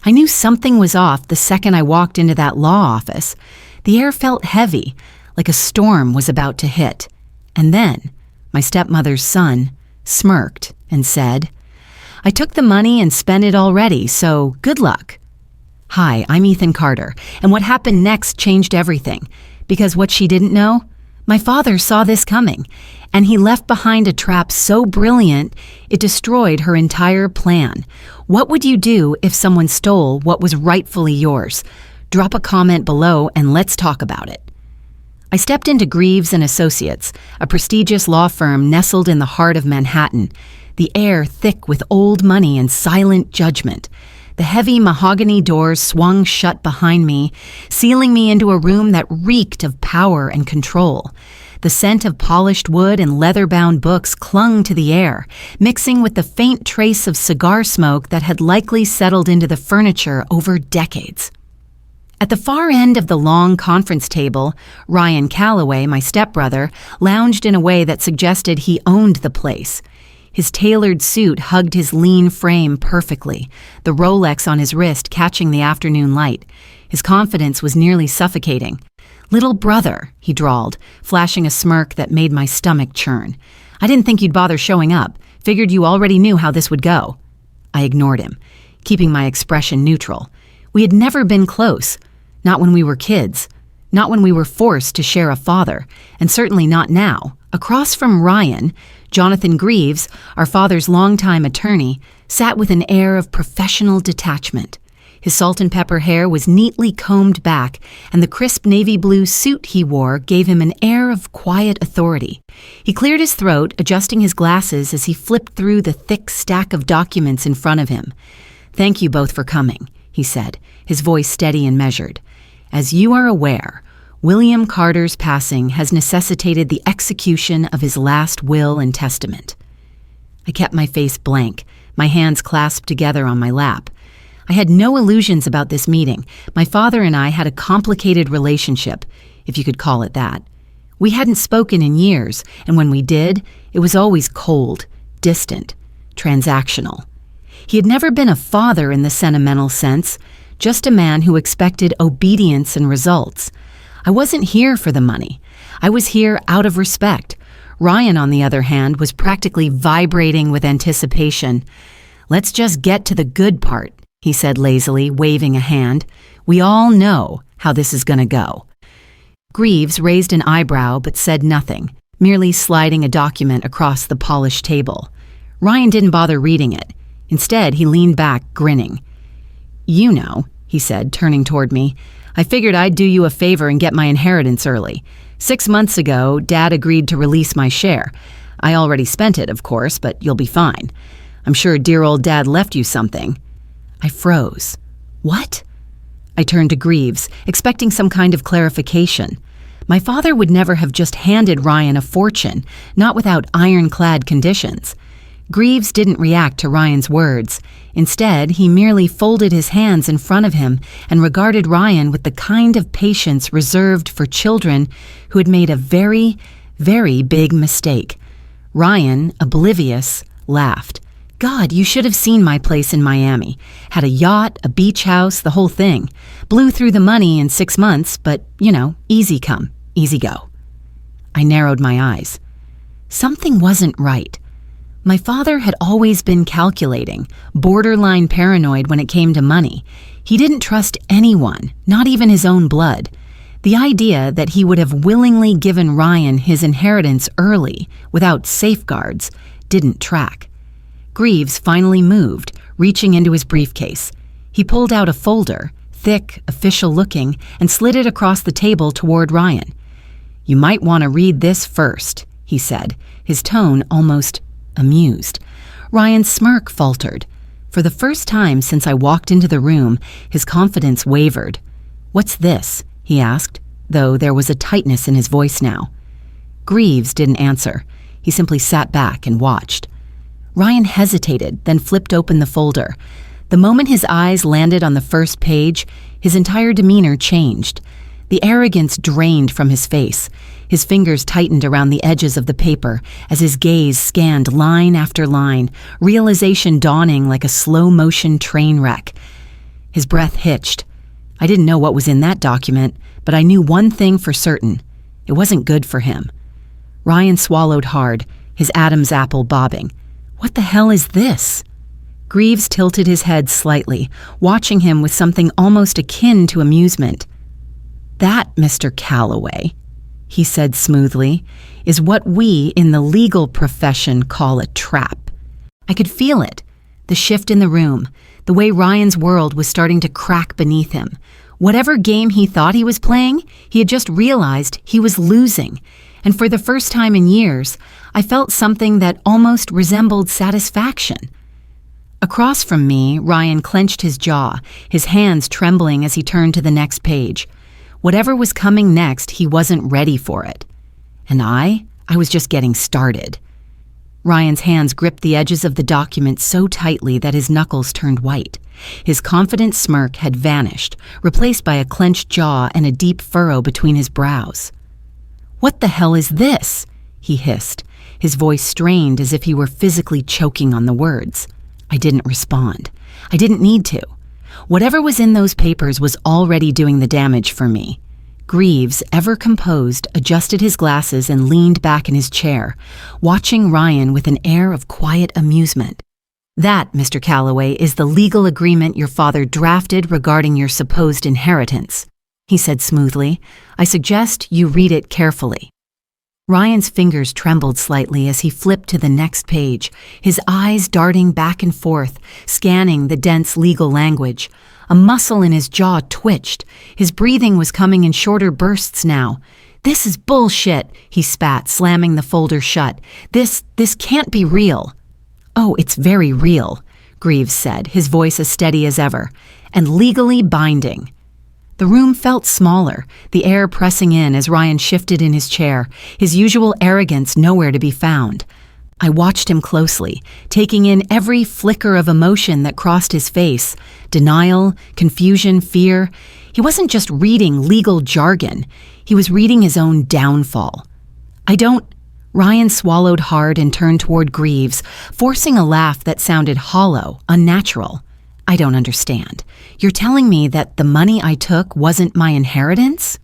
I knew something was off the second I walked into that law office. The air felt heavy, like a storm was about to hit. And then, my stepmother's son smirked and said, "I took the money and spent it already, so good luck." Hi, I'm Ethan Carter, and what happened next changed everything. Because what she didn't know, my father saw this coming, and he left behind a trap so brilliant it destroyed her entire plan. What would you do if someone stole what was rightfully yours? Drop a comment below and let's talk about it. I stepped into Greaves & Associates, a prestigious law firm nestled in the heart of Manhattan, the air thick with old money and silent judgment. The heavy mahogany doors swung shut behind me, sealing me into a room that reeked of power and control. The scent of polished wood and leather-bound books clung to the air, mixing with the faint trace of cigar smoke that had likely settled into the furniture over decades. At the far end of the long conference table, Ryan Calloway, my stepbrother, lounged in a way that suggested he owned the place. His tailored suit hugged his lean frame perfectly, the Rolex on his wrist catching the afternoon light. His confidence was nearly suffocating. "Little brother," he drawled, flashing a smirk that made my stomach churn. "I didn't think you'd bother showing up. Figured you already knew how this would go." I ignored him, keeping my expression neutral. We had never been close. Not when we were kids. Not when we were forced to share a father. And certainly not now. Across from Ryan, Jonathan Greaves, our father's longtime attorney, sat with an air of professional detachment. His salt and pepper hair was neatly combed back, and the crisp navy blue suit he wore gave him an air of quiet authority. He cleared his throat, adjusting his glasses as he flipped through the thick stack of documents in front of him. "Thank you both for coming," he said, his voice steady and measured. "As you are aware, William Carter's passing has necessitated the execution of his last will and testament." I kept my face blank, my hands clasped together on my lap. I had no illusions about this meeting. My father and I had a complicated relationship, if you could call it that. We hadn't spoken in years, and when we did, it was always cold, distant, transactional. He had never been a father in the sentimental sense, just a man who expected obedience and results. I wasn't here for the money. I was here out of respect. Ryan, on the other hand, was practically vibrating with anticipation. "Let's just get to the good part," he said lazily, waving a hand. "We all know how this is going to go." Greaves raised an eyebrow but said nothing, merely sliding a document across the polished table. Ryan didn't bother reading it. Instead, he leaned back, grinning. "You know," he said, turning toward me, "I figured I'd do you a favor and get my inheritance early. 6 months ago, Dad agreed to release my share. I already spent it, of course, but you'll be fine. I'm sure dear old Dad left you something." I froze. "What?" I turned to Greaves, expecting some kind of clarification. My father would never have just handed Ryan a fortune, not without ironclad conditions. Greaves didn't react to Ryan's words. Instead, he merely folded his hands in front of him and regarded Ryan with the kind of patience reserved for children who had made a very, very big mistake. Ryan, oblivious, laughed. "God, you should have seen my place in Miami. Had a yacht, a beach house, the whole thing. Blew through the money in 6 months, but, easy come, easy go." I narrowed my eyes. Something wasn't right. My father had always been calculating, borderline paranoid when it came to money. He didn't trust anyone, not even his own blood. The idea that he would have willingly given Ryan his inheritance early, without safeguards, didn't track. Greaves finally moved, reaching into his briefcase. He pulled out a folder, thick, official-looking, and slid it across the table toward Ryan. "You might want to read this first," he said, his tone almost amused. Ryan's smirk faltered. For the first time since I walked into the room, his confidence wavered. "What's this?" he asked, though there was a tightness in his voice now. Greaves didn't answer. He simply sat back and watched. Ryan hesitated, then flipped open the folder. The moment his eyes landed on the first page, his entire demeanor changed. The arrogance drained from his face. His fingers tightened around the edges of the paper as his gaze scanned line after line, realization dawning like a slow-motion train wreck. His breath hitched. I didn't know what was in that document, but I knew one thing for certain. It wasn't good for him. Ryan swallowed hard, his Adam's apple bobbing. What the hell is this? Greaves tilted his head slightly, watching him with something almost akin to amusement. That, Mr. Calloway, he said smoothly, is what we in the legal profession call a trap. I could feel it, the shift in the room, the way Ryan's world was starting to crack beneath him. Whatever game he thought he was playing, he had just realized he was losing. And for the first time in years, I felt something that almost resembled satisfaction. Across from me, Ryan clenched his jaw, his hands trembling as he turned to the next page. Whatever was coming next, he wasn't ready for it. And I was just getting started. Ryan's hands gripped the edges of the document so tightly that his knuckles turned white. His confident smirk had vanished, replaced by a clenched jaw and a deep furrow between his brows. "What the hell is this?" he hissed, his voice strained as if he were physically choking on the words. I didn't respond. I didn't need to. Whatever was in those papers was already doing the damage for me. Greaves, ever composed, adjusted his glasses and leaned back in his chair, watching Ryan with an air of quiet amusement. "That, Mr. Calloway, is the legal agreement your father drafted regarding your supposed inheritance," he said smoothly. "I suggest you read it carefully." Ryan's fingers trembled slightly as he flipped to the next page, his eyes darting back and forth, scanning the dense legal language. A muscle in his jaw twitched. His breathing was coming in shorter bursts now. "This is bullshit," he spat, slamming the folder shut. This can't be real." "Oh, it's very real," Greaves said, his voice as steady as ever. "And legally binding." The room felt smaller, the air pressing in as Ryan shifted in his chair, his usual arrogance nowhere to be found. I watched him closely, taking in every flicker of emotion that crossed his face. Denial, confusion, fear. He wasn't just reading legal jargon. He was reading his own downfall. Ryan swallowed hard and turned toward Greaves, forcing a laugh that sounded hollow, unnatural. "I don't understand. You're telling me that the money I took wasn't my inheritance?"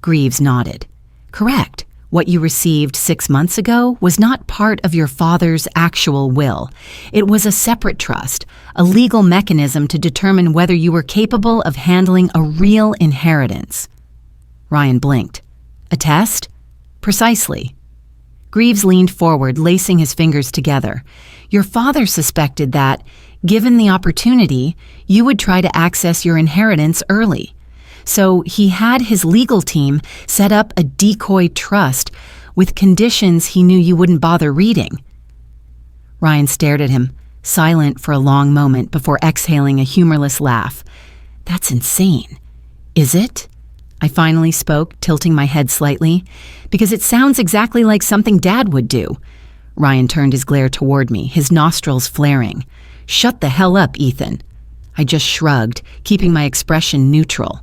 Greaves nodded. "Correct. What you received 6 months ago was not part of your father's actual will. It was a separate trust, a legal mechanism to determine whether you were capable of handling a real inheritance." Ryan blinked. "A test?" "Precisely." Greaves leaned forward, lacing his fingers together. "Your father suspected that, given the opportunity, you would try to access your inheritance early. So he had his legal team set up a decoy trust with conditions he knew you wouldn't bother reading." Ryan stared at him, silent for a long moment before exhaling a humorless laugh. "That's insane." "Is it?" I finally spoke, tilting my head slightly. "Because it sounds exactly like something Dad would do." Ryan turned his glare toward me, his nostrils flaring. "Shut the hell up, Ethan." I just shrugged, keeping my expression neutral.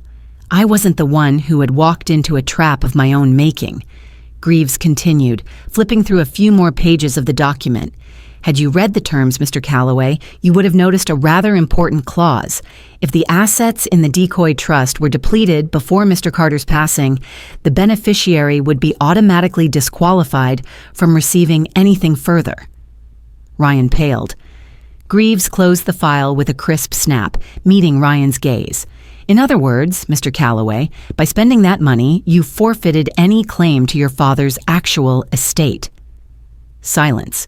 I wasn't the one who had walked into a trap of my own making. Greaves continued, flipping through a few more pages of the document. "Had you read the terms, Mr. Calloway, you would have noticed a rather important clause. If the assets in the decoy trust were depleted before Mr. Carter's passing, the beneficiary would be automatically disqualified from receiving anything further." Ryan paled. Greaves closed the file with a crisp snap, meeting Ryan's gaze. "In other words, Mr. Calloway, by spending that money, you forfeited any claim to your father's actual estate." Silence.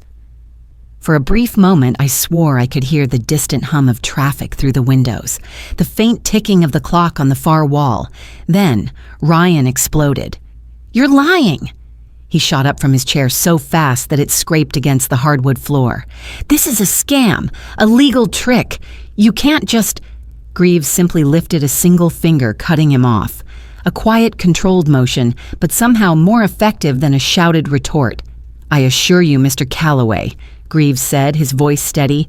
For a brief moment, I swore I could hear the distant hum of traffic through the windows, the faint ticking of the clock on the far wall. Then, Ryan exploded. "You're lying!" He shot up from his chair so fast that it scraped against the hardwood floor. "This is a scam, a legal trick. You can't just—" Greaves simply lifted a single finger, cutting him off. A quiet, controlled motion, but somehow more effective than a shouted retort. "I assure you, Mr. Calloway," Greaves said, his voice steady,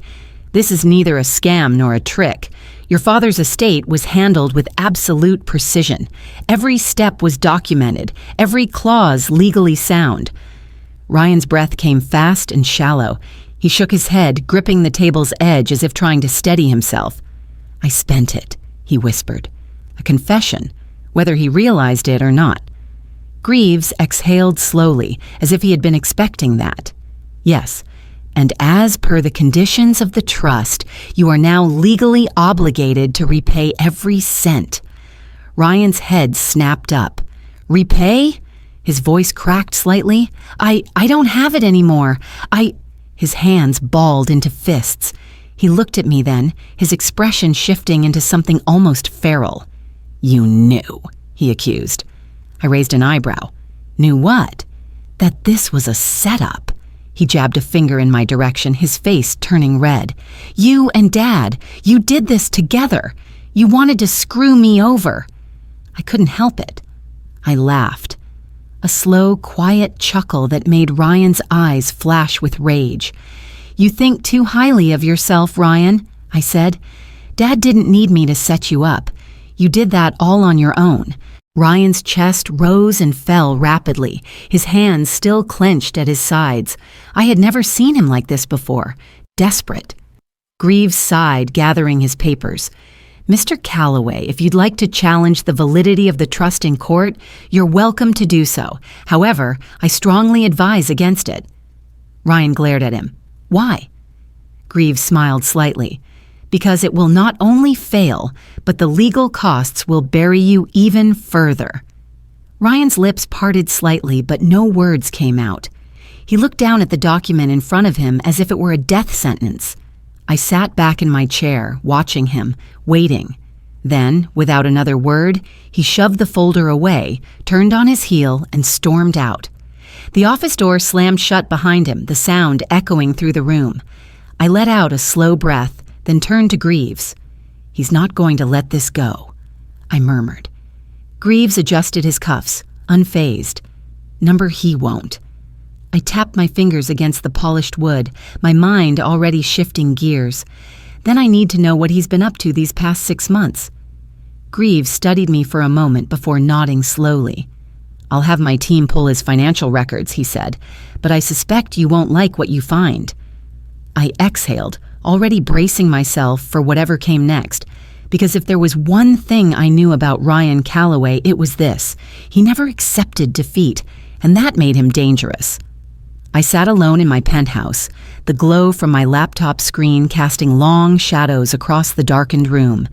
"this is neither a scam nor a trick. Your father's estate was handled with absolute precision. Every step was documented, every clause legally sound." Ryan's breath came fast and shallow. He shook his head, gripping the table's edge as if trying to steady himself. I spent it, he whispered. A confession, whether he realized it or not. Greaves exhaled slowly, as if he had been expecting that. Yes, and as per the conditions of the trust, you are now legally obligated to repay every cent. Ryan's head snapped up. Repay? His voice cracked slightly. I don't have it anymore. His hands balled into fists. He looked at me then, his expression shifting into something almost feral. You knew, he accused. I raised an eyebrow. Knew what? That this was a setup. He jabbed a finger in my direction, his face turning red. You and Dad, you did this together. You wanted to screw me over. I couldn't help it. I laughed. A slow, quiet chuckle that made Ryan's eyes flash with rage. You think too highly of yourself, Ryan, I said. Dad didn't need me to set you up. You did that all on your own. Ryan's chest rose and fell rapidly, his hands still clenched at his sides. I had never seen him like this before, desperate. Greaves sighed, gathering his papers. Mr. Calloway, if you'd like to challenge the validity of the trust in court, you're welcome to do so. However, I strongly advise against it. Ryan glared at him. Why? Greaves smiled slightly. Because it will not only fail, but the legal costs will bury you even further. Ryan's lips parted slightly, but no words came out. He looked down at the document in front of him as if it were a death sentence. I sat back in my chair, watching him, waiting. Then, without another word, he shoved the folder away, turned on his heel, and stormed out. The office door slammed shut behind him, the sound echoing through the room. I let out a slow breath, then turned to Greaves. He's not going to let this go, I murmured. Greaves adjusted his cuffs, unfazed. Number he won't. I tapped my fingers against the polished wood, my mind already shifting gears. Then I need to know what he's been up to these past 6 months. Greaves studied me for a moment before nodding slowly. I'll have my team pull his financial records, he said, but I suspect you won't like what you find. I exhaled, already bracing myself for whatever came next, because if there was one thing I knew about Ryan Calloway, it was this. He never accepted defeat, and that made him dangerous. I sat alone in my penthouse, the glow from my laptop screen casting long shadows across the darkened room.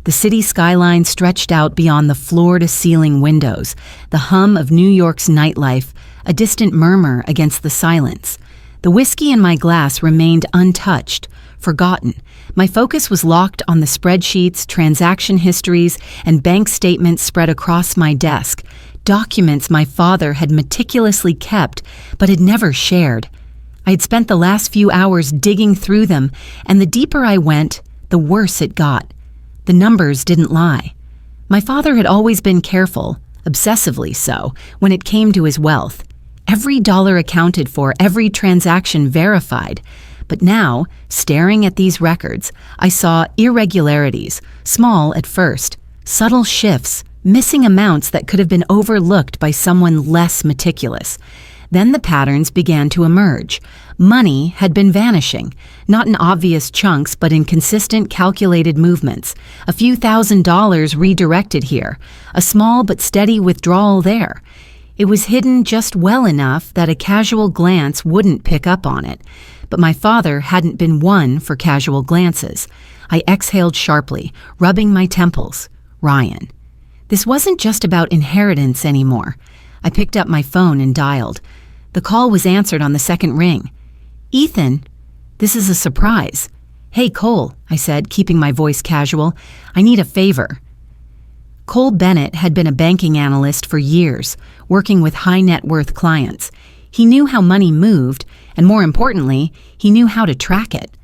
The city skyline stretched out beyond the floor-to-ceiling windows, the hum of New York's nightlife, a distant murmur against the silence. The whiskey in my glass remained untouched, forgotten. My focus was locked on the spreadsheets, transaction histories, and bank statements spread across my desk, documents my father had meticulously kept but had never shared. I had spent the last few hours digging through them, and the deeper I went, the worse it got. The numbers didn't lie. My father had always been careful, obsessively so, when it came to his wealth. Every dollar accounted for, every transaction verified. But now, staring at these records, I saw irregularities, small at first, subtle shifts, missing amounts that could have been overlooked by someone less meticulous. Then the patterns began to emerge. Money had been vanishing, not in obvious chunks but in consistent calculated movements. A few $1,000s redirected here, a small but steady withdrawal there. It was hidden just well enough that a casual glance wouldn't pick up on it. But my father hadn't been one for casual glances. I exhaled sharply, rubbing my temples. Ryan. This wasn't just about inheritance anymore. I picked up my phone and dialed. The call was answered on the second ring. Ethan, this is a surprise. Hey, Cole, I said, keeping my voice casual. I need a favor. Cole Bennett had been a banking analyst for years, working with high net worth clients. He knew how money moved, and more importantly, he knew how to track it.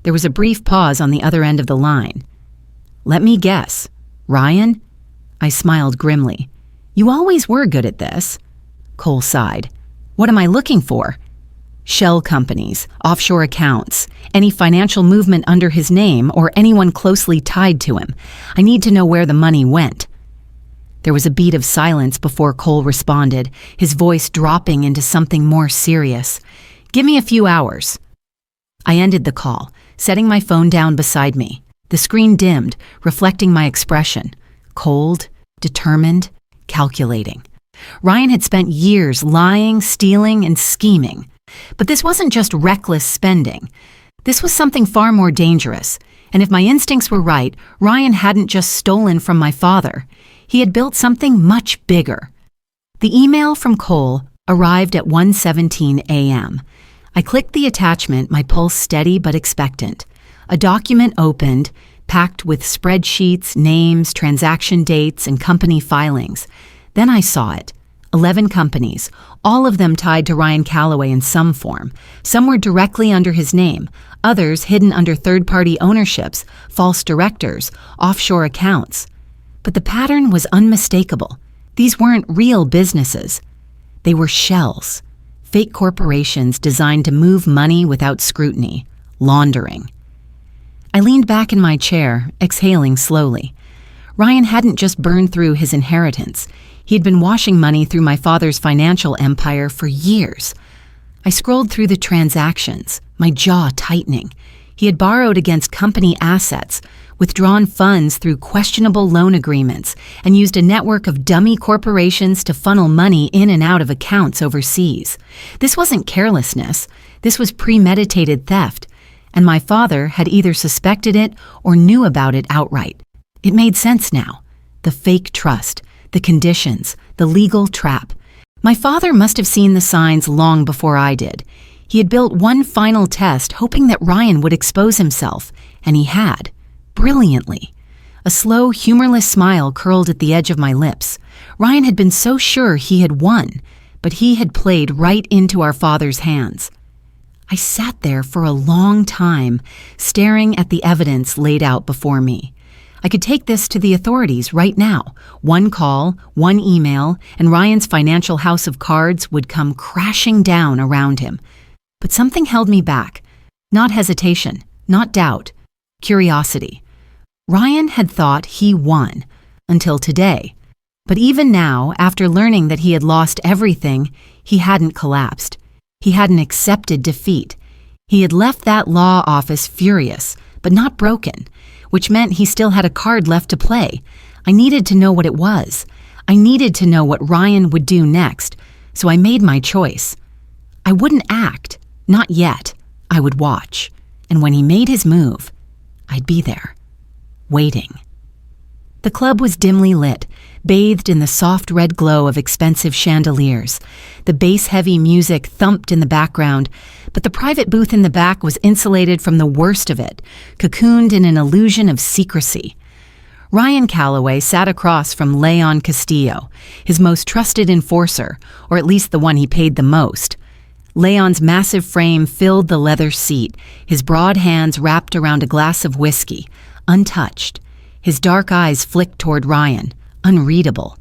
There was a brief pause on the other end of the line. Let me guess. Ryan? I smiled grimly. You always were good at this. Cole sighed. What am I looking for? Shell companies, offshore accounts, any financial movement under his name or anyone closely tied to him. I need to know where the money went. There was a beat of silence before Cole responded, his voice dropping into something more serious. Give me a few hours. I ended the call, setting my phone down beside me. The screen dimmed, reflecting my expression. Cold, determined, calculating. Ryan had spent years lying, stealing, and scheming. But this wasn't just reckless spending. This was something far more dangerous. And if my instincts were right, Ryan hadn't just stolen from my father. He had built something much bigger. The email from Cole arrived at 1:17 a.m. I clicked the attachment, my pulse steady but expectant. A document opened, packed with spreadsheets, names, transaction dates, and company filings. Then I saw it. 11 companies, all of them tied to Ryan Calloway in some form. Some were directly under his name, others hidden under third-party ownerships, false directors, offshore accounts. But the pattern was unmistakable. These weren't real businesses. They were shells, fake corporations designed to move money without scrutiny, laundering. I leaned back in my chair, exhaling slowly. Ryan hadn't just burned through his inheritance. He'd been washing money through my father's financial empire for years. I scrolled through the transactions, my jaw tightening. He had borrowed against company assets, withdrawn funds through questionable loan agreements, and used a network of dummy corporations to funnel money in and out of accounts overseas. This wasn't carelessness. This was premeditated theft, and my father had either suspected it or knew about it outright. It made sense now. The fake trust, the conditions, the legal trap. My father must have seen the signs long before I did. He had built one final test, hoping that Ryan would expose himself, and he had. Brilliantly. A slow, humorless smile curled at the edge of my lips. Ryan had been so sure he had won, but he had played right into our father's hands. I sat there for a long time, staring at the evidence laid out before me. I could take this to the authorities right now. One call, one email, and Ryan's financial house of cards would come crashing down around him. But something held me back. Not hesitation, not doubt, curiosity. Ryan had thought he won, until today. But even now, after learning that he had lost everything, he hadn't collapsed. He hadn't accepted defeat. He had left that law office furious, but not broken, which meant he still had a card left to play. I needed to know what it was. I needed to know what Ryan would do next, so I made my choice. I wouldn't act, not yet. I would watch, and when he made his move, I'd be there, waiting. The club was dimly lit, bathed in the soft red glow of expensive chandeliers. The bass-heavy music thumped in the background, but the private booth in the back was insulated from the worst of it, cocooned in an illusion of secrecy. Ryan Calloway sat across from Leon Castillo, his most trusted enforcer, or at least the one he paid the most. Leon's massive frame filled the leather seat, his broad hands wrapped around a glass of whiskey, untouched. His dark eyes flicked toward Ryan, unreadable.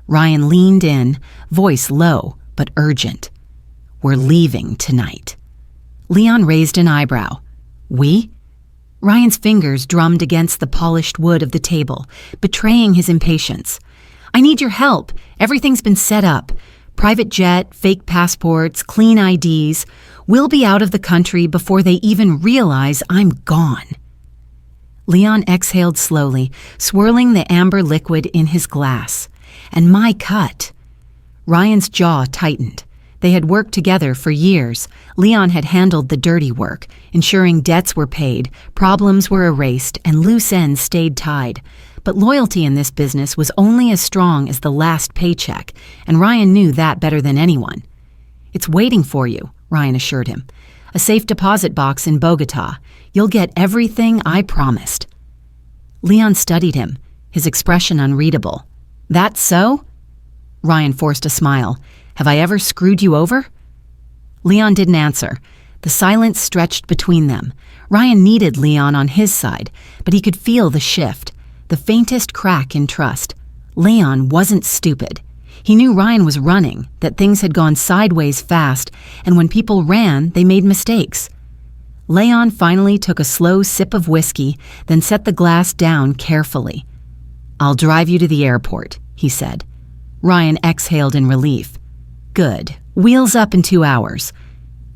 Ryan leaned in, voice low but urgent. "We're leaving tonight." Leon raised an eyebrow. "We?" Ryan's fingers drummed against the polished wood of the table, betraying his impatience. "I need your help. Everything's been set up. Private jet, fake passports, clean IDs. We'll be out of the country before they even realize I'm gone." Leon exhaled slowly, swirling the amber liquid in his glass. And my cut. Ryan's jaw tightened. They had worked together for years. Leon had handled the dirty work, ensuring debts were paid, problems were erased, and loose ends stayed tied. But loyalty in this business was only as strong as the last paycheck, and Ryan knew that better than anyone. "It's waiting for you," Ryan assured him. "A safe deposit box in Bogota. You'll get everything I promised." Leon studied him, his expression unreadable. "That so?" Ryan forced a smile. "Have I ever screwed you over?" Leon didn't answer. The silence stretched between them. Ryan needed Leon on his side, but he could feel the shift, the faintest crack in trust. Leon wasn't stupid. He knew Ryan was running, that things had gone sideways fast, and when people ran, they made mistakes. Leon finally took a slow sip of whiskey, then set the glass down carefully. "I'll drive you to the airport," he said. Ryan exhaled in relief. "Good. Wheels up in 2 hours."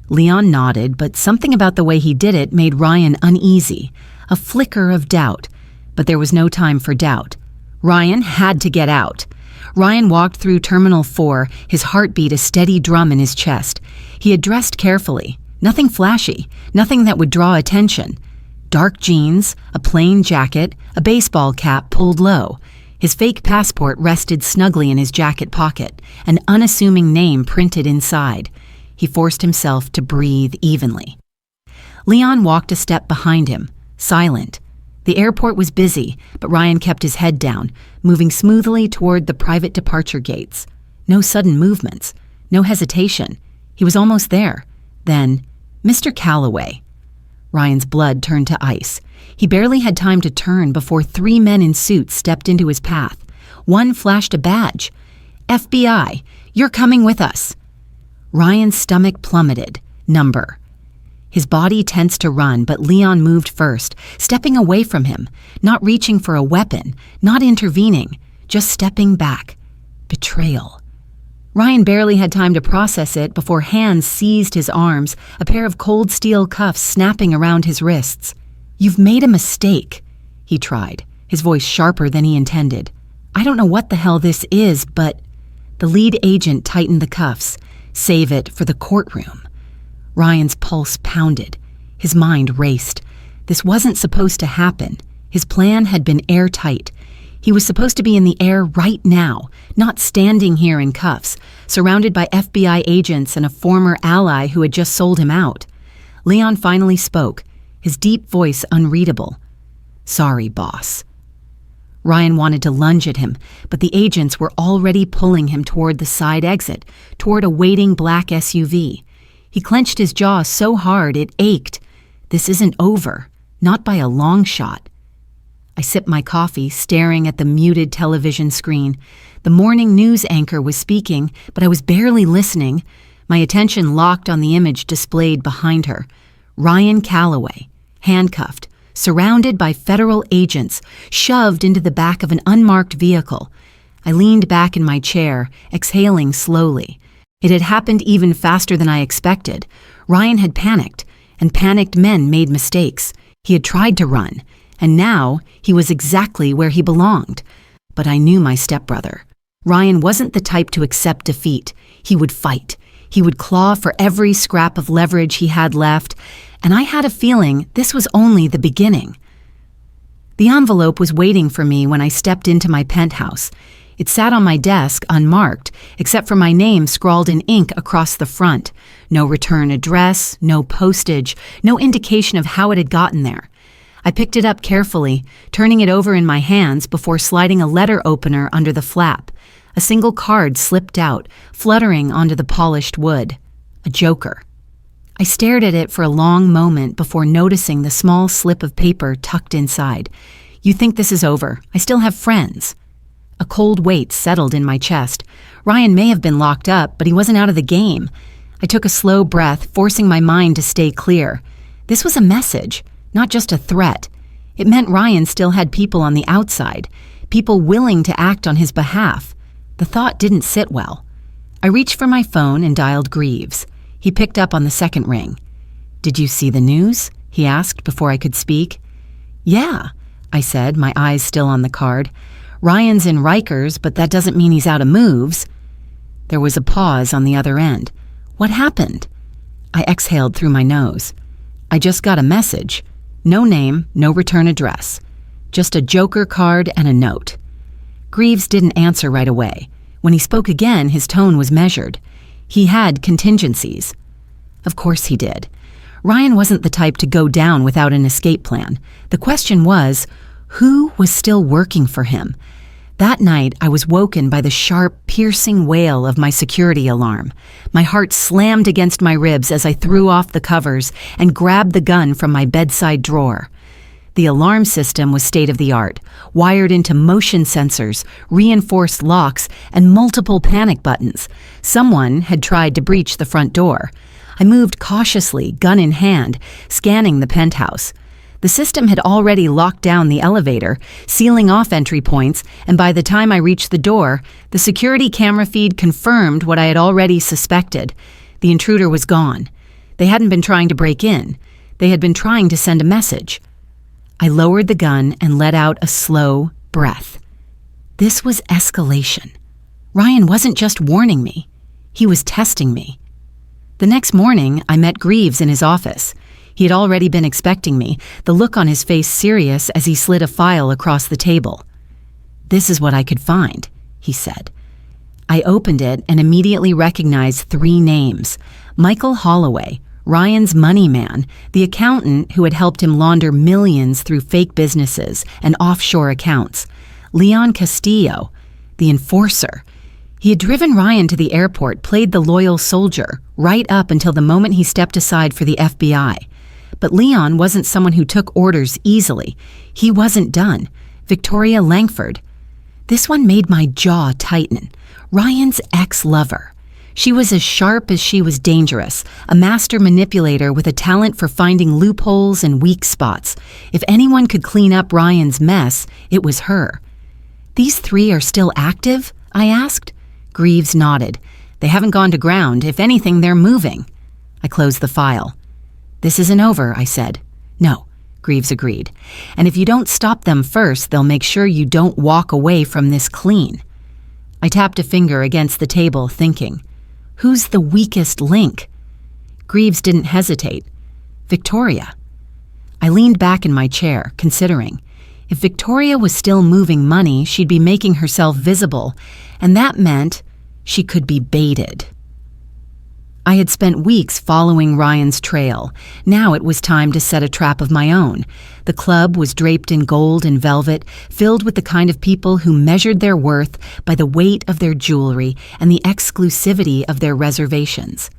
Leon nodded, but something about the way he did it made Ryan uneasy. a flicker of doubt, but there was no time for doubt. Ryan had to get out. Ryan walked through Terminal 4, his heartbeat a steady drum in his chest. He had dressed carefully. Nothing flashy, nothing that would draw attention. Dark jeans, a plain jacket, a baseball cap pulled low. His fake passport rested snugly in his jacket pocket, an unassuming name printed inside. He forced himself to breathe evenly. Leon walked a step behind him, silent. The airport was busy, but Ryan kept his head down, moving smoothly toward the private departure gates. No sudden movements, no hesitation. He was almost there. Then, "Mr. Calloway." Ryan's blood turned to ice. He barely had time to turn before 3 men in suits stepped into his path. One flashed a badge. "FBI, you're coming with us." Ryan's stomach plummeted. Number. His body tensed to run, but Leon moved first, stepping away from him, not reaching for a weapon, not intervening, just stepping back. Betrayal. Ryan barely had time to process it before hands seized his arms, a pair of cold steel cuffs snapping around his wrists. "You've made a mistake," he tried, his voice sharper than he intended. "I don't know what the hell this is, but..." The lead agent tightened the cuffs. "Save it for the courtroom." Ryan's pulse pounded. His mind raced. This wasn't supposed to happen. His plan had been airtight. He was supposed to be in the air right now, not standing here in cuffs, surrounded by FBI agents and a former ally who had just sold him out. Leon finally spoke, his deep voice unreadable. "Sorry, boss." Ryan wanted to lunge at him, but the agents were already pulling him toward the side exit, toward a waiting black SUV. He clenched his jaw so hard it ached. This isn't over, not by a long shot. I sipped my coffee, staring at the muted television screen. The morning news anchor was speaking, but I was barely listening. My attention locked on the image displayed behind her. Ryan Calloway, handcuffed, surrounded by federal agents, shoved into the back of an unmarked vehicle. I leaned back in my chair, exhaling slowly. It had happened even faster than I expected. Ryan had panicked, and panicked men made mistakes. He had tried to run, and now he was exactly where he belonged. But I knew my stepbrother. Ryan wasn't the type to accept defeat. He would fight. He would claw for every scrap of leverage he had left, and I had a feeling this was only the beginning. The envelope was waiting for me when I stepped into my penthouse. It sat on my desk unmarked, except for my name scrawled in ink across the front. No return address, no postage, no indication of how it had gotten there. I picked it up carefully, turning it over in my hands before sliding a letter opener under the flap. A single card slipped out, fluttering onto the polished wood. A joker. I stared at it for a long moment before noticing the small slip of paper tucked inside. "You think this is over? I still have friends." A cold weight settled in my chest. Ryan may have been locked up, but he wasn't out of the game. I took a slow breath, forcing my mind to stay clear. This was a message, not just a threat. It meant Ryan still had people on the outside, people willing to act on his behalf. The thought didn't sit well. I reached for my phone and dialed Greaves. He picked up on the second ring. "Did you see the news?" he asked before I could speak. "Yeah," I said, my eyes still on the card. "Ryan's in Rikers, but that doesn't mean he's out of moves." There was a pause on the other end. "What happened?" I exhaled through my nose. "I just got a message. No name, no return address. Just a joker card and a note." Greaves didn't answer right away. When he spoke again, his tone was measured. He had contingencies. Of course he did. Ryan wasn't the type to go down without an escape plan. The question was, who was still working for him? That night, I was woken by the sharp, piercing wail of my security alarm. My heart slammed against my ribs as I threw off the covers and grabbed the gun from my bedside drawer. The alarm system was state-of-the-art, wired into motion sensors, reinforced locks, and multiple panic buttons. Someone had tried to breach the front door. I moved cautiously, gun in hand, scanning the penthouse. The system had already locked down the elevator, sealing off entry points, and by the time I reached the door, the security camera feed confirmed what I had already suspected. The intruder was gone. They hadn't been trying to break in. They had been trying to send a message. I lowered the gun and let out a slow breath. This was escalation. Ryan wasn't just warning me. He was testing me. The next morning, I met Greaves in his office. He had already been expecting me, the look on his face serious as he slid a file across the table. "This is what I could find," he said. I opened it and immediately recognized 3 names: Michael Holloway, Ryan's money man, the accountant who had helped him launder millions through fake businesses and offshore accounts; Leon Castillo, the enforcer. He had driven Ryan to the airport, played the loyal soldier, right up until the moment he stepped aside for the FBI. But Leon wasn't someone who took orders easily. He wasn't done. Victoria Langford. This one made my jaw tighten. Ryan's ex-lover. She was as sharp as she was dangerous, a master manipulator with a talent for finding loopholes and weak spots. If anyone could clean up Ryan's mess, it was her. "These 3 are still active?" I asked. Greaves nodded. "They haven't gone to ground. If anything, they're moving." I closed the file. "This isn't over," I said. "No," Greaves agreed. "And if you don't stop them first, they'll make sure you don't walk away from this clean." I tapped a finger against the table, thinking, who's the weakest link? Greaves didn't hesitate. Victoria. I leaned back in my chair, considering. If Victoria was still moving money, she'd be making herself visible, and that meant she could be baited. I had spent weeks following Ryan's trail. Now it was time to set a trap of my own. The club was draped in gold and velvet, filled with the kind of people who measured their worth by the weight of their jewelry and the exclusivity of their reservations.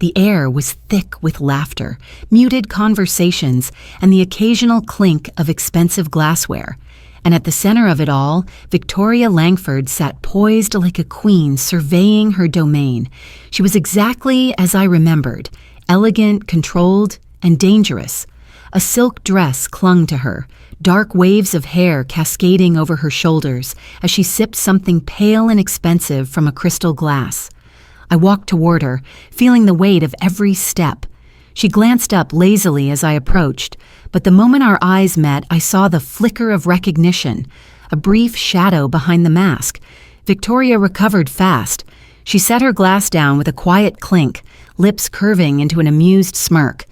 The air was thick with laughter, muted conversations, and the occasional clink of expensive glassware. And at the center of it all, Victoria Langford sat poised like a queen, surveying her domain. She was exactly as I remembered, elegant, controlled, and dangerous. A silk dress clung to her, dark waves of hair cascading over her shoulders as she sipped something pale and expensive from a crystal glass. I walked toward her, feeling the weight of every step. She glanced up lazily as I approached, but the moment our eyes met, I saw the flicker of recognition, a brief shadow behind the mask. Victoria recovered fast. She set her glass down with a quiet clink, lips curving into an amused smirk.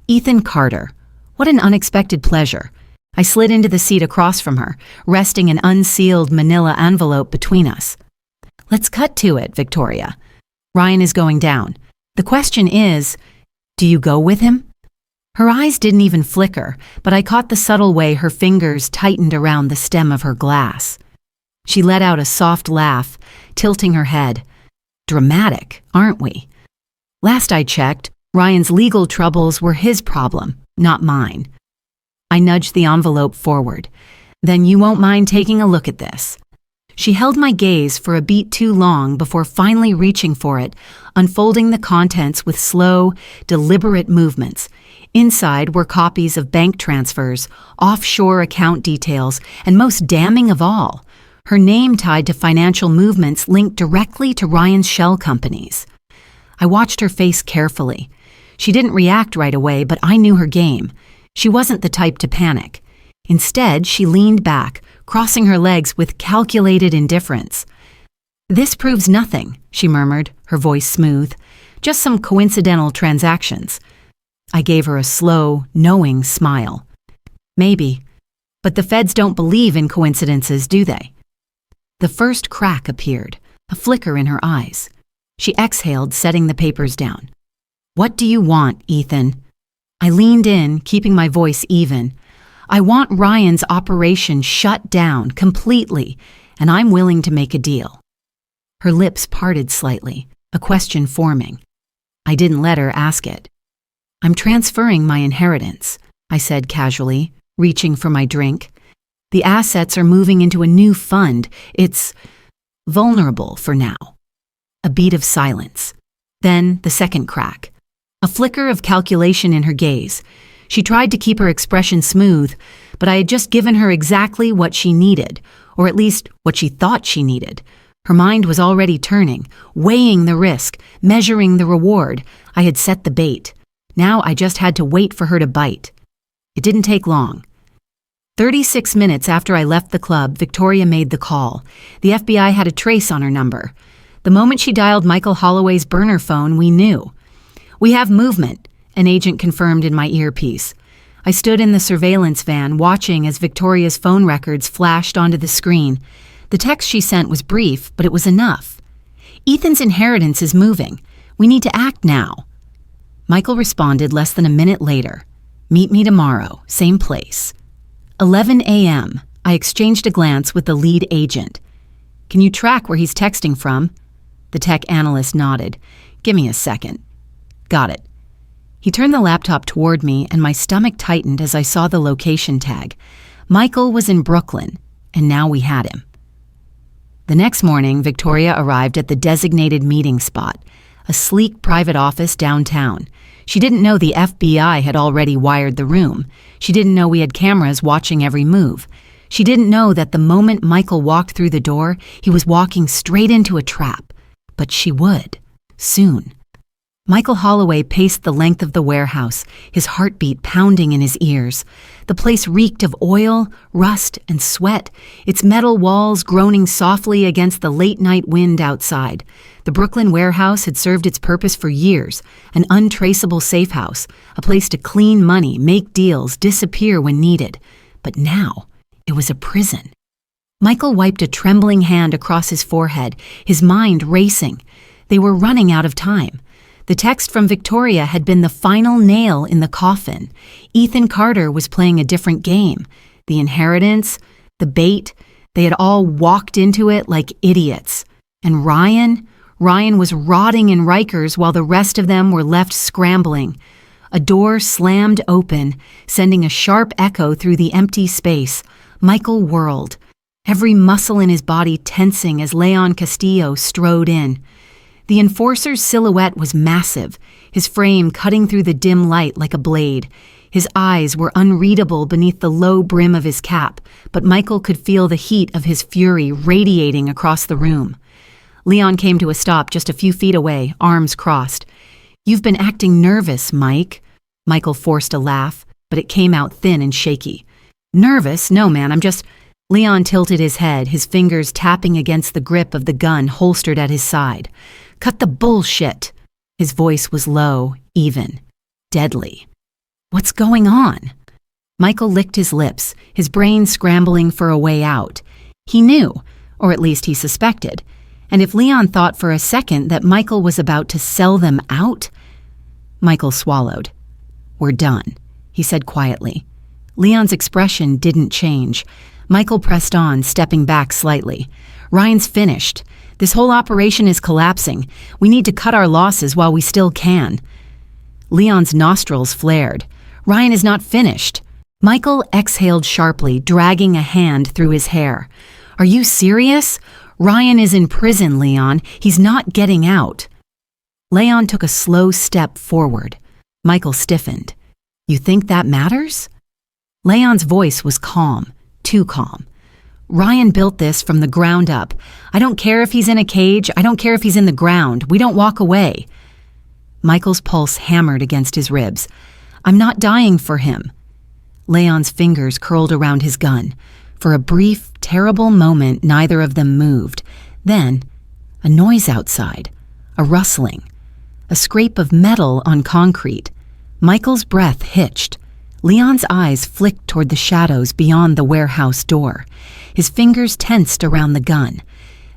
Ethan Carter. What an unexpected pleasure. I slid into the seat across from her, resting an unsealed manila envelope between us. Let's cut to it, Victoria. Ryan is going down. The question is, do you go with him? Her eyes didn't even flicker, but I caught the subtle way her fingers tightened around the stem of her glass. She let out a soft laugh, tilting her head. Dramatic, aren't we? Last I checked, Ryan's legal troubles were his problem, not mine. I nudged the envelope forward. Then you won't mind taking a look at this. She held my gaze for a beat too long before finally reaching for it, unfolding the contents with slow, deliberate movements. Inside were copies of bank transfers, offshore account details, and most damning of all, her name tied to financial movements linked directly to Ryan's shell companies. I watched her face carefully. She didn't react right away, but I knew her game. She wasn't the type to panic. Instead, she leaned back, crossing her legs with calculated indifference. This proves nothing, she murmured, her voice smooth. Just some coincidental transactions. I gave her a slow, knowing smile. Maybe. But the feds don't believe in coincidences, do they? The first crack appeared, a flicker in her eyes. She exhaled, setting the papers down. What do you want, Ethan? I leaned in, keeping my voice even. I want Ryan's operation shut down completely, and I'm willing to make a deal. Her lips parted slightly, a question forming. I didn't let her ask it. I'm transferring my inheritance, I said casually, reaching for my drink. The assets are moving into a new fund. It's vulnerable for now. A beat of silence. Then the second crack. A flicker of calculation in her gaze. She tried to keep her expression smooth, but I had just given her exactly what she needed, or at least what she thought she needed. Her mind was already turning, weighing the risk, measuring the reward. I had set the bait. Now I just had to wait for her to bite. It didn't take long. 36 minutes after I left the club, Victoria made the call. The FBI had a trace on her number. The moment she dialed Michael Holloway's burner phone, we knew. "We have movement," an agent confirmed in my earpiece. I stood in the surveillance van, watching as Victoria's phone records flashed onto the screen. The text she sent was brief, but it was enough. "Ethan's inheritance is moving. We need to act now." Michael responded less than a minute later. "Meet me tomorrow, same place." 11 a.m. I exchanged a glance with the lead agent. "Can you track where he's texting from?" The tech analyst nodded. "Give me a second." "Got it." He turned the laptop toward me, and my stomach tightened as I saw the location tag. Michael was in Brooklyn, and now we had him. The next morning, Victoria arrived at the designated meeting spot, a sleek private office downtown. She didn't know the FBI had already wired the room. She didn't know we had cameras watching every move. She didn't know that the moment Michael walked through the door, he was walking straight into a trap. But she would, soon. Michael Holloway paced the length of the warehouse, his heartbeat pounding in his ears. The place reeked of oil, rust, and sweat, its metal walls groaning softly against the late-night wind outside. The Brooklyn warehouse had served its purpose for years, an untraceable safe house, a place to clean money, make deals, disappear when needed. But now, it was a prison. Michael wiped a trembling hand across his forehead, his mind racing. They were running out of time. The text from Victoria had been the final nail in the coffin. Ethan Carter was playing a different game. The inheritance, the bait, they had all walked into it like idiots. And Ryan was rotting in Rikers while the rest of them were left scrambling. A door slammed open, sending a sharp echo through the empty space. Michael whirled, every muscle in his body tensing as Leon Castillo strode in. The enforcer's silhouette was massive, his frame cutting through the dim light like a blade. His eyes were unreadable beneath the low brim of his cap, but Michael could feel the heat of his fury radiating across the room. Leon came to a stop just a few feet away, arms crossed. "You've been acting nervous, Mike." Michael forced a laugh, but it came out thin and shaky. "Nervous? No, man, I'm just—" Leon tilted his head, his fingers tapping against the grip of the gun holstered at his side. "Cut the bullshit." His voice was low, even, deadly. "What's going on?" Michael licked his lips, his brain scrambling for a way out. He knew, or at least he suspected. And if Leon thought for a second that Michael was about to sell them out? Michael swallowed. "We're done," he said quietly. Leon's expression didn't change. Michael pressed on, stepping back slightly. "Ryan's finished. This whole operation is collapsing. We need to cut our losses while we still can." Leon's nostrils flared. "Ryan is not finished." Michael exhaled sharply, dragging a hand through his hair. "Are you serious? Ryan is in prison, Leon. He's not getting out." Leon took a slow step forward. Michael stiffened. "You think that matters?" Leon's voice was calm, too calm. "Ryan built this from the ground up. I don't care if he's in a cage. I don't care if he's in the ground. We don't walk away." Michael's pulse hammered against his ribs. "I'm not dying for him." Leon's fingers curled around his gun. For a brief, terrible moment, neither of them moved. Then, a noise outside. A rustling. A scrape of metal on concrete. Michael's breath hitched. Leon's eyes flicked toward the shadows beyond the warehouse door. His fingers tensed around the gun.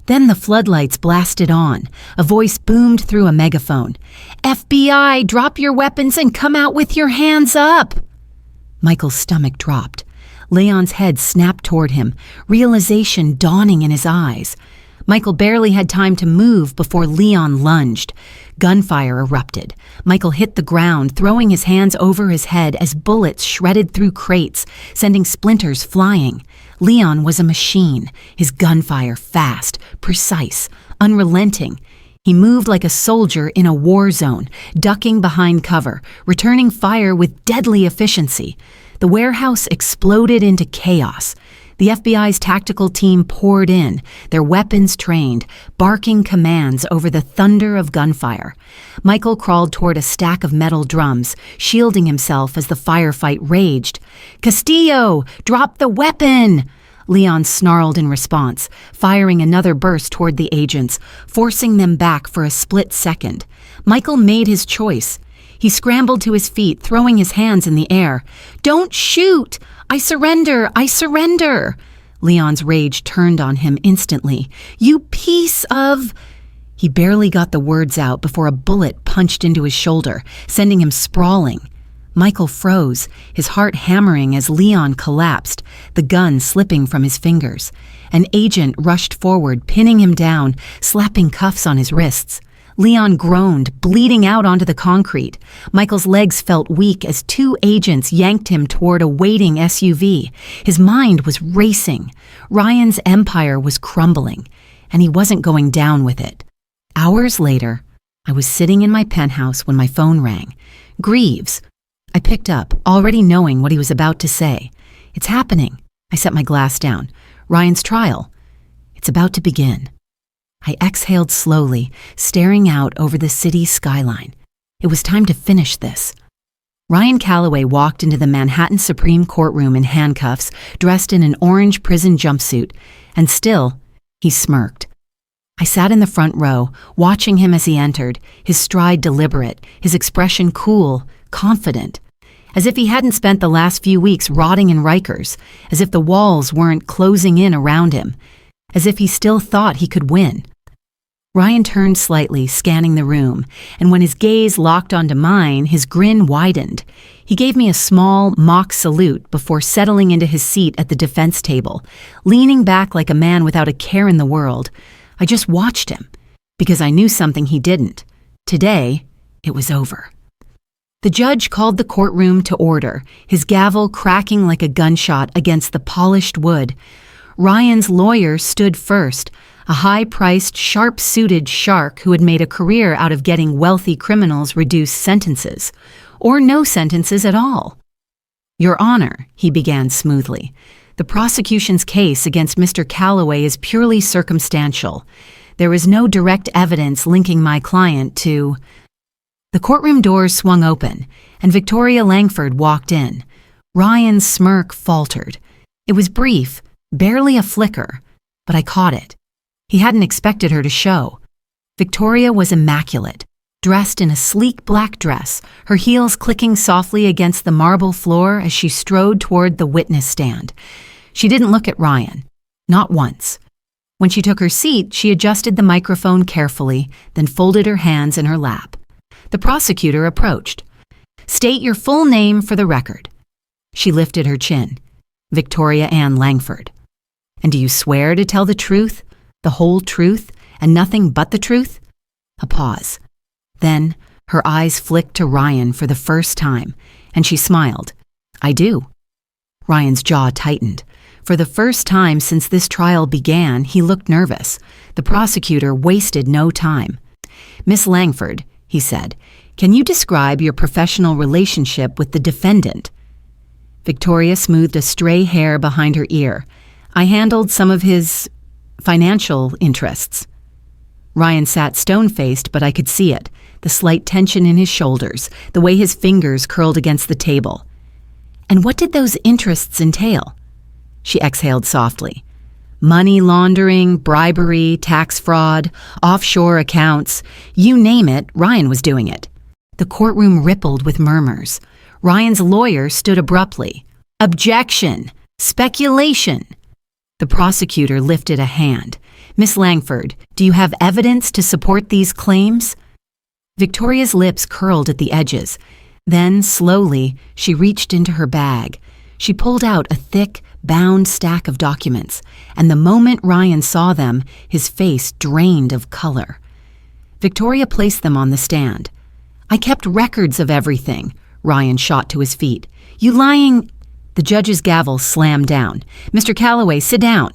Then the floodlights blasted on. A voice boomed through a megaphone. "FBI, drop your weapons and come out with your hands up!" Michael's stomach dropped. Leon's head snapped toward him, realization dawning in his eyes. Michael barely had time to move before Leon lunged. Gunfire erupted. Michael hit the ground, throwing his hands over his head as bullets shredded through crates, sending splinters flying. Leon was a machine, his gunfire fast, precise, unrelenting. He moved like a soldier in a war zone, ducking behind cover, returning fire with deadly efficiency. The warehouse exploded into chaos. The FBI's tactical team poured in, their weapons trained, barking commands over the thunder of gunfire. Michael crawled toward a stack of metal drums, shielding himself as the firefight raged. "Castillo, drop the weapon!" Leon snarled in response, firing another burst toward the agents, forcing them back for a split second. Michael made his choice. He scrambled to his feet, throwing his hands in the air. "Don't shoot! I surrender! I surrender!" Leon's rage turned on him instantly. "You piece of—" He barely got the words out before a bullet punched into his shoulder, sending him sprawling. Michael froze, his heart hammering as Leon collapsed, the gun slipping from his fingers. An agent rushed forward, pinning him down, slapping cuffs on his wrists. Leon groaned, bleeding out onto the concrete. Michael's legs felt weak as two agents yanked him toward a waiting SUV. His mind was racing. Ryan's empire was crumbling, and he wasn't going down with it. Hours later, I was sitting in my penthouse when my phone rang. Greaves. I picked up, already knowing what he was about to say. "It's happening." I set my glass down. "Ryan's trial. It's about to begin." I exhaled slowly, staring out over the city skyline. It was time to finish this. Ryan Calloway walked into the Manhattan Supreme Courtroom in handcuffs, dressed in an orange prison jumpsuit, and still, he smirked. I sat in the front row, watching him as he entered, his stride deliberate, his expression cool, confident, as if he hadn't spent the last few weeks rotting in Rikers, as if the walls weren't closing in around him, as if he still thought he could win. Ryan turned slightly, scanning the room, and when his gaze locked onto mine, his grin widened. He gave me a small, mock salute before settling into his seat at the defense table, leaning back like a man without a care in the world. I just watched him, because I knew something he didn't. Today, it was over. The judge called the courtroom to order, his gavel cracking like a gunshot against the polished wood. Ryan's lawyer stood first, a high-priced, sharp-suited shark who had made a career out of getting wealthy criminals reduced sentences, or no sentences at all. "Your Honor," he began smoothly, "the prosecution's case against Mr. Calloway is purely circumstantial. There is no direct evidence linking my client to—" The courtroom doors swung open, and Victoria Langford walked in. Ryan's smirk faltered. It was brief, barely a flicker, but I caught it. He hadn't expected her to show. Victoria was immaculate, dressed in a sleek black dress, her heels clicking softly against the marble floor as she strode toward the witness stand. She didn't look at Ryan, not once. When she took her seat, she adjusted the microphone carefully, then folded her hands in her lap. The prosecutor approached. "State your full name for the record." She lifted her chin. "Victoria Ann Langford." "And do you swear to tell the truth? The whole truth, and nothing but the truth?" A pause. Then her eyes flicked to Ryan for the first time, and she smiled. "I do." Ryan's jaw tightened. For the first time since this trial began, he looked nervous. The prosecutor wasted no time. "Miss Langford," he said, "can you describe your professional relationship with the defendant?" Victoria smoothed a stray hair behind her ear. "I handled some of his financial interests." Ryan sat stone-faced, but I could see it, the slight tension in his shoulders, the way his fingers curled against the table. "And what did those interests entail?" She exhaled softly. "Money laundering, bribery, tax fraud, offshore accounts, you name it, Ryan was doing it." The courtroom rippled with murmurs. Ryan's lawyer stood abruptly. "Objection! Speculation!" The prosecutor lifted a hand. "Miss Langford, do you have evidence to support these claims?" Victoria's lips curled at the edges. Then, slowly, she reached into her bag. She pulled out a thick, bound stack of documents, and the moment Ryan saw them, his face drained of color. Victoria placed them on the stand. "I kept records of everything." Ryan shot to his feet. "You lying—" The judge's gavel slammed down. "Mr. Calloway, sit down."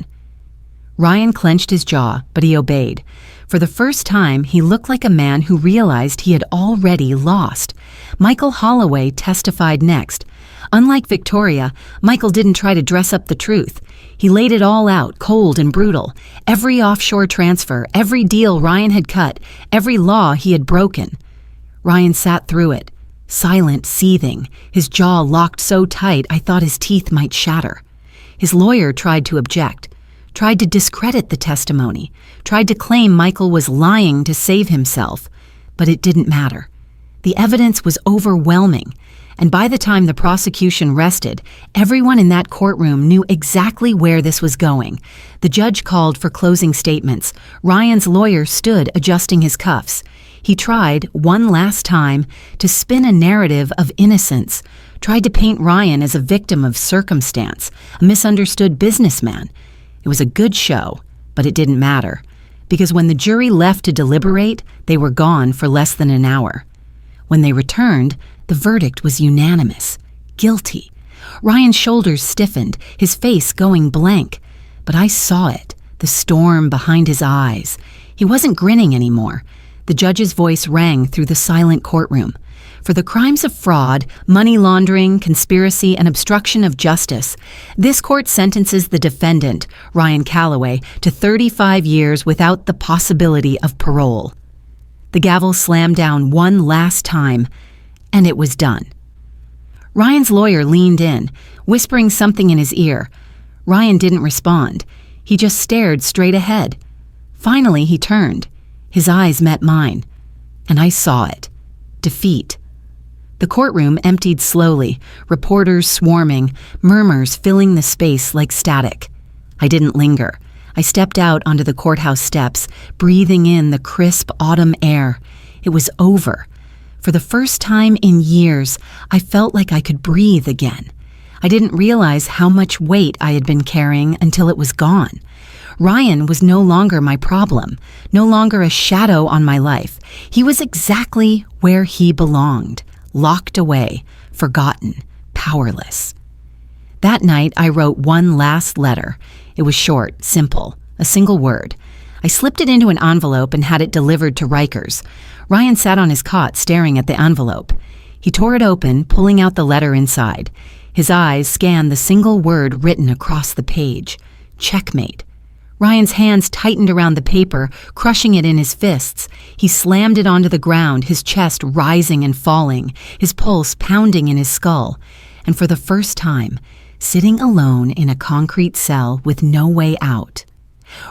Ryan clenched his jaw, but he obeyed. For the first time, he looked like a man who realized he had already lost. Michael Holloway testified next. Unlike Victoria, Michael didn't try to dress up the truth. He laid it all out, cold and brutal. Every offshore transfer, every deal Ryan had cut, every law he had broken. Ryan sat through it, silent, seething, his jaw locked so tight I thought his teeth might shatter. His lawyer tried to object, tried to discredit the testimony, tried to claim Michael was lying to save himself, but it didn't matter. The evidence was overwhelming, and by the time the prosecution rested, everyone in that courtroom knew exactly where this was going. The judge called for closing statements. Ryan's lawyer stood adjusting his cuffs. He tried, one last time, to spin a narrative of innocence, tried to paint Ryan as a victim of circumstance, a misunderstood businessman. It was a good show, but it didn't matter, because when the jury left to deliberate, they were gone for less than an hour. When they returned, the verdict was unanimous. Guilty. Ryan's shoulders stiffened, his face going blank. But I saw it, the storm behind his eyes. He wasn't grinning anymore. The judge's voice rang through the silent courtroom. For the crimes of fraud, money laundering, conspiracy, and obstruction of justice, this court sentences the defendant, Ryan Calloway, to 35 years without the possibility of parole. The gavel slammed down one last time, and it was done. Ryan's lawyer leaned in, whispering something in his ear. Ryan didn't respond. He just stared straight ahead. Finally, he turned. His eyes met mine, and I saw it. Defeat. The courtroom emptied slowly, reporters swarming, murmurs filling the space like static. I didn't linger. I stepped out onto the courthouse steps, breathing in the crisp autumn air. It was over. For the first time in years, I felt like I could breathe again. I didn't realize how much weight I had been carrying until it was gone. Ryan was no longer my problem, no longer a shadow on my life. He was exactly where he belonged, locked away, forgotten, powerless. That night, I wrote one last letter. It was short, simple, a single word. I slipped it into an envelope and had it delivered to Rikers. Ryan sat on his cot staring at the envelope. He tore it open, pulling out the letter inside. His eyes scanned the single word written across the page. Checkmate. Ryan's hands tightened around the paper, crushing it in his fists. He slammed it onto the ground, his chest rising and falling, his pulse pounding in his skull. And for the first time, sitting alone in a concrete cell with no way out,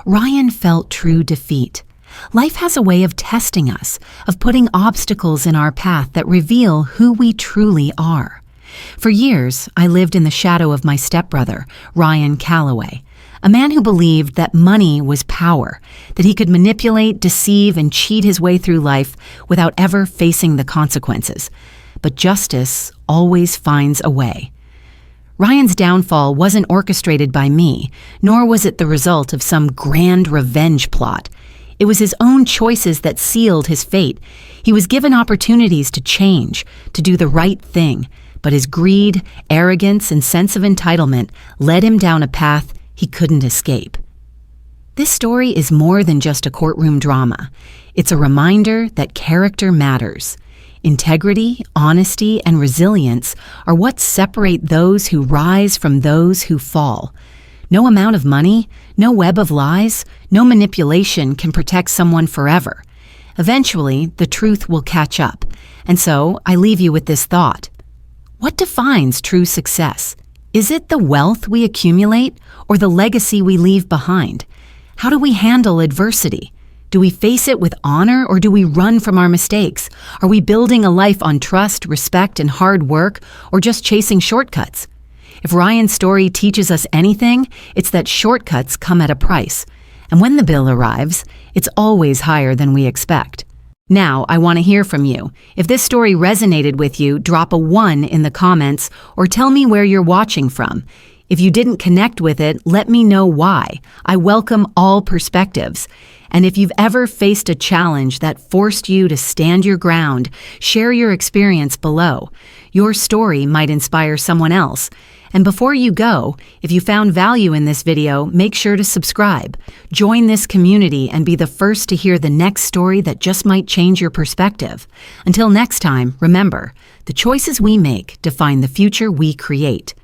Ryan felt true defeat. Life has a way of testing us, of putting obstacles in our path that reveal who we truly are. For years, I lived in the shadow of my stepbrother, Ryan Calloway, a man who believed that money was power, that he could manipulate, deceive, and cheat his way through life without ever facing the consequences. But justice always finds a way. Ryan's downfall wasn't orchestrated by me, nor was it the result of some grand revenge plot. It was his own choices that sealed his fate. He was given opportunities to change, to do the right thing, but his greed, arrogance, and sense of entitlement led him down a path he couldn't escape. This story is more than just a courtroom drama. It's a reminder that character matters. Integrity, honesty, and resilience are what separate those who rise from those who fall. No amount of money, no web of lies, no manipulation can protect someone forever. Eventually, the truth will catch up. And so, I leave you with this thought. What defines true success? Is it the wealth we accumulate or the legacy we leave behind? How do we handle adversity? Do we face it with honor or do we run from our mistakes? Are we building a life on trust, respect, and hard work, or just chasing shortcuts? If Ryan's story teaches us anything, it's that shortcuts come at a price. And when the bill arrives, it's always higher than we expect. Now, I want to hear from you. If this story resonated with you, drop a 1 in the comments or tell me where you're watching from. If you didn't connect with it, let me know why. I welcome all perspectives. And if you've ever faced a challenge that forced you to stand your ground, share your experience below. Your story might inspire someone else. And before you go, if you found value in this video, make sure to subscribe. Join this community and be the first to hear the next story that just might change your perspective. Until next time, remember, the choices we make define the future we create.